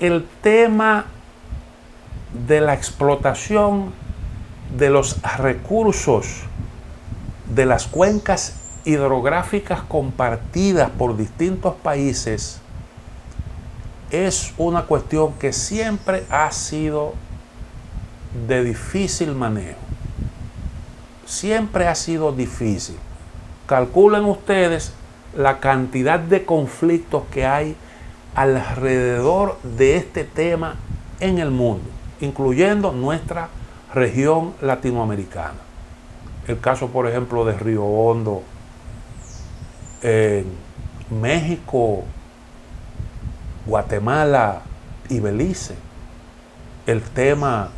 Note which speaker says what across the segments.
Speaker 1: el tema de la explotación de los recursos de las cuencas hidrográficas compartidas por distintos países es una cuestión que siempre ha sido de difícil manejo. Siempre ha sido difícil. Calculen ustedes la cantidad de conflictos que hay alrededor de este tema en el mundo, incluyendo nuestra región latinoamericana. El caso, por ejemplo, de Río Hondo, en México, Guatemala y Belice. El tema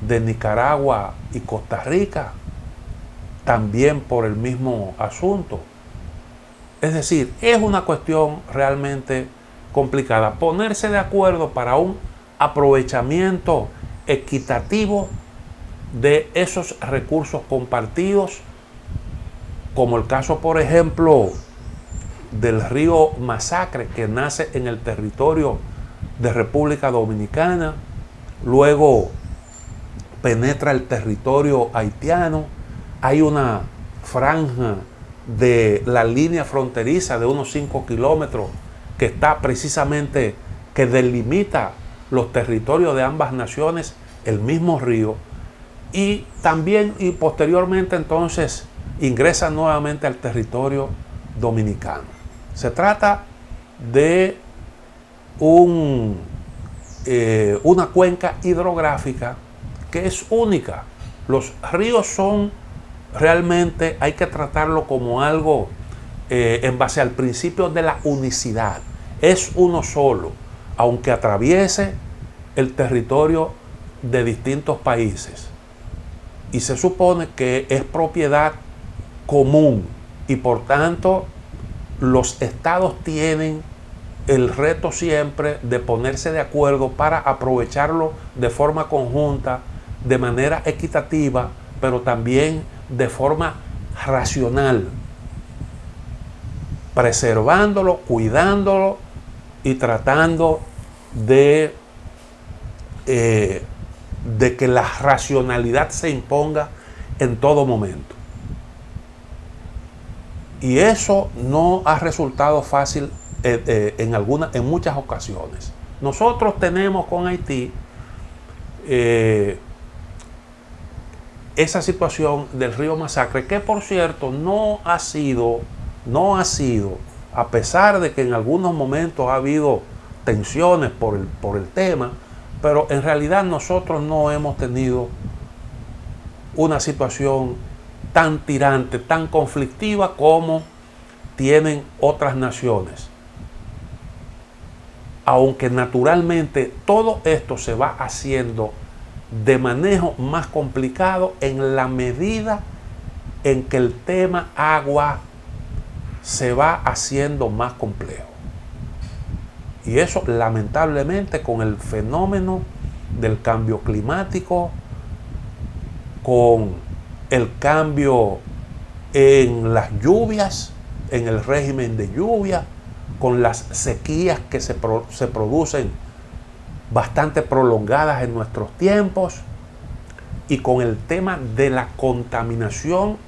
Speaker 1: de Nicaragua y Costa Rica, también por el mismo asunto. Es decir, es una cuestión realmente complicada. Ponerse de acuerdo para un aprovechamiento equitativo de esos recursos compartidos, como el caso, por ejemplo, del río Masacre, que nace en el territorio de República Dominicana, luego penetra el territorio haitiano. Hay una franja de la línea fronteriza de unos 5 kilómetros que está precisamente, que delimita los territorios de ambas naciones, el mismo río, y también y posteriormente entonces ingresa nuevamente al territorio dominicano. Se trata de una cuenca hidrográfica que es única. Los ríos son realmente, hay que tratarlo como algo en base al principio de la unicidad. Es uno solo, aunque atraviese el territorio de distintos países. Y se supone que es propiedad común y por tanto los estados tienen el reto siempre de ponerse de acuerdo para aprovecharlo de forma conjunta, de manera equitativa, pero también de forma racional, preservándolo, cuidándolo y tratando de que la racionalidad se imponga en todo momento. Y eso no ha resultado fácil en muchas ocasiones. Nosotros tenemos con Haití esa situación del río Masacre, que por cierto no ha sido, a pesar de que en algunos momentos ha habido tensiones por el tema, pero en realidad nosotros no hemos tenido una situación tan tirante, tan conflictiva como tienen otras naciones. Aunque naturalmente todo esto se va haciendo de manejo más complicado en la medida en que el tema agua se va haciendo más complejo. Y eso lamentablemente con el fenómeno del cambio climático, con el cambio en las lluvias, en el régimen de lluvia, con las sequías que se producen bastante prolongadas en nuestros tiempos, y con el tema de la contaminación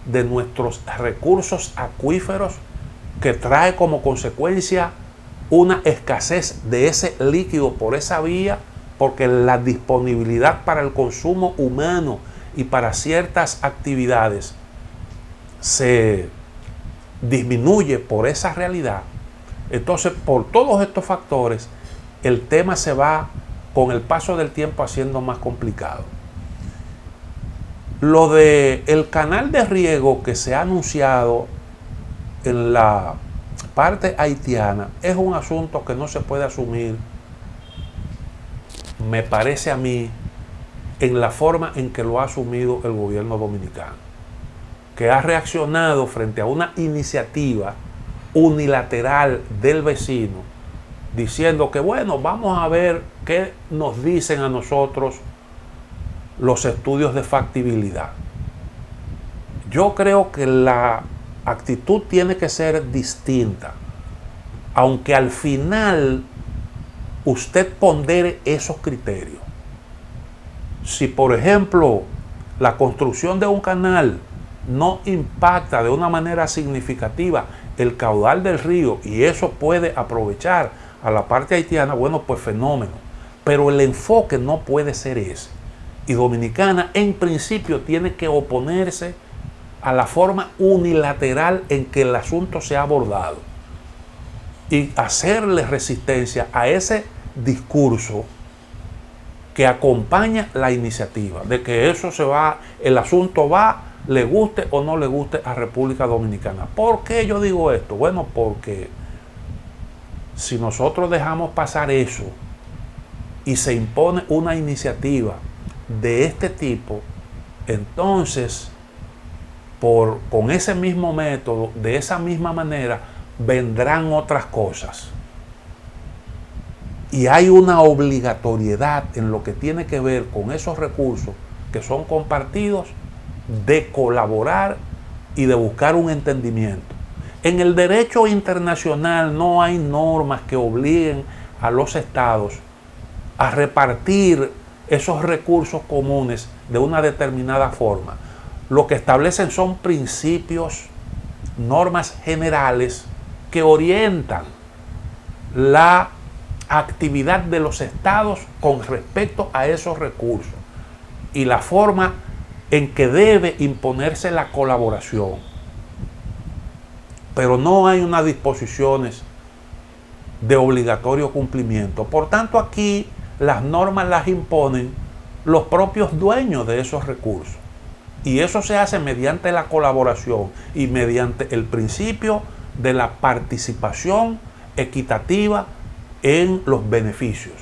Speaker 1: de nuestros recursos acuíferos, que trae como consecuencia una escasez de ese líquido por esa vía, porque la disponibilidad para el consumo humano y para ciertas actividades se disminuye por esa realidad. Entonces, por todos estos factores, el tema se va con el paso del tiempo haciendo más complicado. Lo del canal de riego que se ha anunciado en la parte haitiana es un asunto que no se puede asumir, me parece a mí, en la forma en que lo ha asumido el gobierno dominicano, que ha reaccionado frente a una iniciativa unilateral del vecino, diciendo que bueno, vamos a ver qué nos dicen a nosotros los estudios de factibilidad. Yo creo que la actitud tiene que ser distinta, aunque al final usted pondere esos criterios. Si, por ejemplo, la construcción de un canal no impacta de una manera significativa el caudal del río y eso puede aprovechar a la parte haitiana, bueno, pues fenómeno. Pero el enfoque no puede ser ese. Y Dominicana, en principio, tiene que oponerse a la forma unilateral en que el asunto se ha abordado y hacerle resistencia a ese discurso que acompaña la iniciativa, de que eso se va, el asunto va, le guste o no le guste a República Dominicana. ¿Por qué yo digo esto? Bueno, porque si nosotros dejamos pasar eso y se impone una iniciativa de este tipo, entonces, con ese mismo método, de esa misma manera, vendrán otras cosas. Y hay una obligatoriedad en lo que tiene que ver con esos recursos que son compartidos de colaborar y de buscar un entendimiento. En el derecho internacional no hay normas que obliguen a los estados a repartir esos recursos comunes de una determinada forma. Lo que establecen son principios, normas generales que orientan la actividad de los estados con respecto a esos recursos y la forma en que debe imponerse la colaboración. Pero no hay unas disposiciones de obligatorio cumplimiento. Por tanto, aquí las normas las imponen los propios dueños de esos recursos. Y eso se hace mediante la colaboración y mediante el principio de la participación equitativa en los beneficios.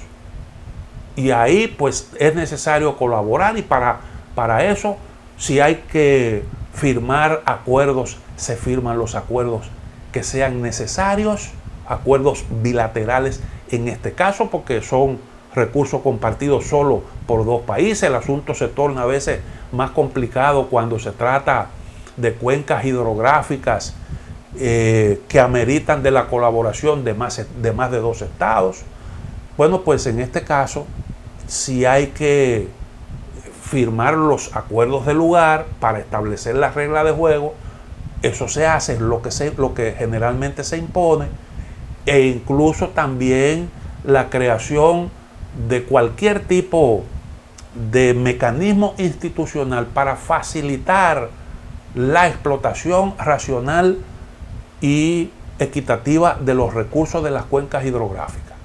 Speaker 1: Y ahí pues es necesario colaborar y para eso, si hay que firmar acuerdos, se firman los acuerdos que sean necesarios, acuerdos bilaterales en este caso, porque son recursos compartidos solo por dos países. El asunto se torna a veces más complicado cuando se trata de cuencas hidrográficas que ameritan de la colaboración de más de dos estados. Bueno, pues en este caso, si hay que firmar los acuerdos de lugar para establecer las reglas de juego, eso se hace, lo que generalmente se impone, e incluso también la creación de cualquier tipo de mecanismo institucional para facilitar la explotación racional y equitativa de los recursos de las cuencas hidrográficas.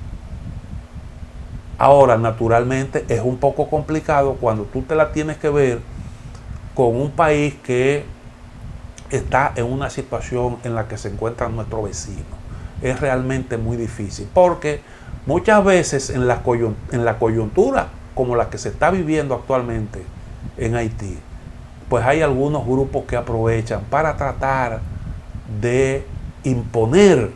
Speaker 1: Ahora, naturalmente, es un poco complicado cuando tú te la tienes que ver con un país que está en una situación en la que se encuentra nuestro vecino. Es realmente muy difícil, porque muchas veces en la coyuntura como la que se está viviendo actualmente en Haití, pues hay algunos grupos que aprovechan para tratar de imponer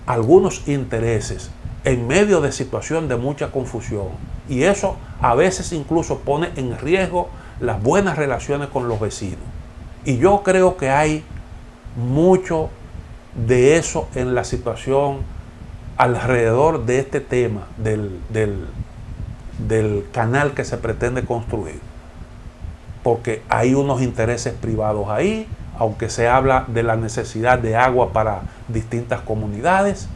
Speaker 1: algunos intereses en medio de situación de mucha confusión. Y eso a veces incluso pone en riesgo las buenas relaciones con los vecinos. Y yo creo que hay mucho de eso en la situación alrededor de este tema del canal que se pretende construir. Porque hay unos intereses privados ahí, aunque se habla de la necesidad de agua para distintas comunidades,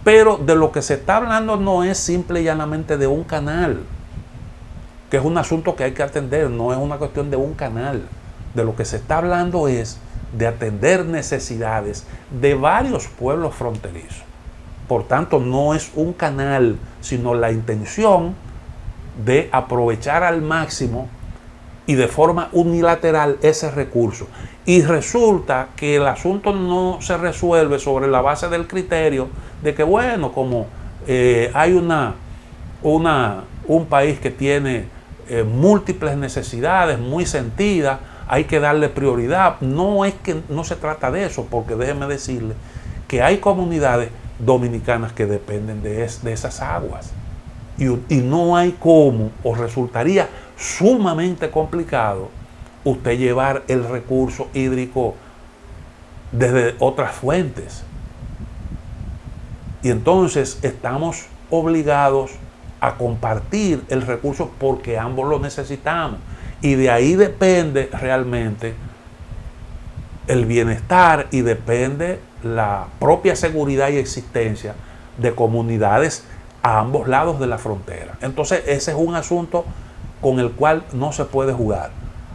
Speaker 1: pero de lo que se está hablando no es simple y llanamente de un canal, que es un asunto que hay que atender, no es una cuestión de un canal. De lo que se está hablando es de atender necesidades de varios pueblos fronterizos. Por tanto, no es un canal, sino la intención de aprovechar al máximo y de forma unilateral ese recurso. Y resulta que el asunto no se resuelve sobre la base del criterio de que, bueno, como hay un país que tiene múltiples necesidades muy sentidas, hay que darle prioridad. No es que no se trata de eso, porque déjeme decirle que hay comunidades dominicanas que dependen de esas aguas. Y no hay cómo, o resultaría sumamente complicado, usted llevar el recurso hídrico desde otras fuentes. Y entonces estamos obligados a compartir el recurso porque ambos lo necesitamos. Y de ahí depende realmente el bienestar y depende la propia seguridad y existencia de comunidades a ambos lados de la frontera. Entonces ese es un asunto con el cual no se puede jugar.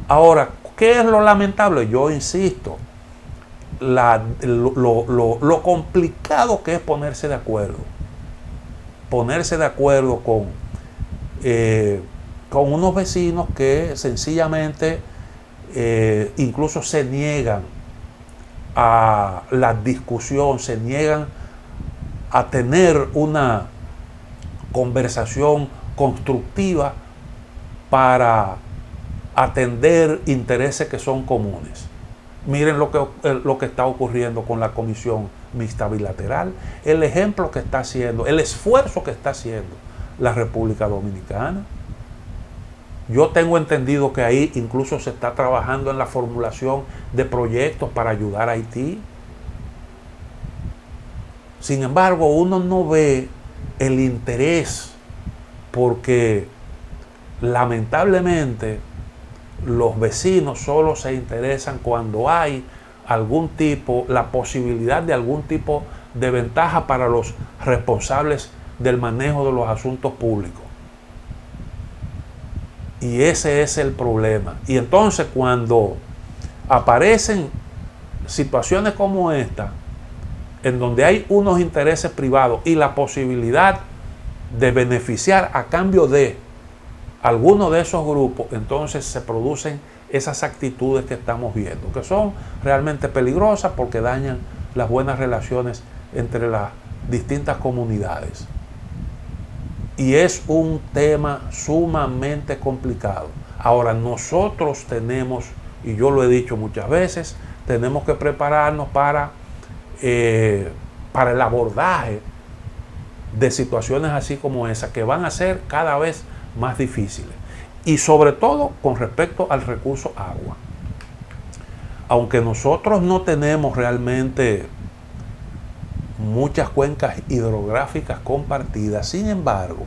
Speaker 1: Ahora, ¿qué es lo lamentable? Yo insisto, lo complicado que es ponerse de acuerdo. Ponerse de acuerdo con unos vecinos que sencillamente incluso se niegan a la discusión, se niegan a tener una conversación constructiva para atender intereses que son comunes. Miren lo que está ocurriendo con la Comisión Mixta Bilateral, el ejemplo que está haciendo, el esfuerzo que está haciendo la República Dominicana. Yo tengo entendido que ahí incluso se está trabajando en la formulación de proyectos para ayudar a Haití. Sin embargo, uno no ve el interés porque lamentablemente los vecinos solo se interesan cuando hay la posibilidad de algún tipo de ventaja para los responsables del manejo de los asuntos públicos. Y ese es el problema. Y entonces cuando aparecen situaciones como esta, en donde hay unos intereses privados y la posibilidad de beneficiar a cambio de algunos de esos grupos, entonces se producen esas actitudes que estamos viendo, que son realmente peligrosas porque dañan las buenas relaciones entre las distintas comunidades. Y es un tema sumamente complicado. Ahora nosotros tenemos, y yo lo he dicho muchas veces, tenemos que prepararnos para el abordaje de situaciones así como esa, que van a ser cada vez más difíciles. Y sobre todo con respecto al recurso agua. Aunque nosotros no tenemos realmente muchas cuencas hidrográficas compartidas, sin embargo,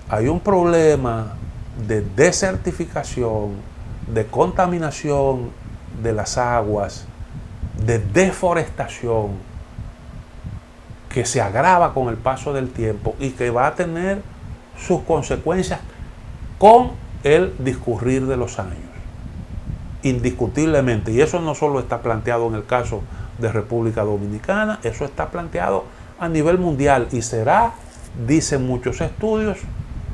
Speaker 1: hay un problema de desertificación, de contaminación de las aguas, de deforestación, que se agrava con el paso del tiempo y que va a tener sus consecuencias con el discurrir de los años, indiscutiblemente. Y eso no solo está planteado en el caso de República Dominicana, eso está planteado a nivel mundial y será, dicen muchos estudios,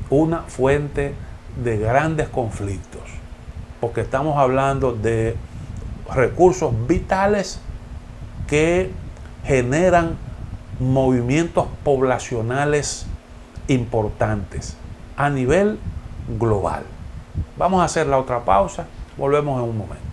Speaker 1: una fuente de grandes conflictos, porque estamos hablando de recursos vitales que generan movimientos poblacionales importantes a nivel global. Vamos a hacer la otra pausa, volvemos en un momento.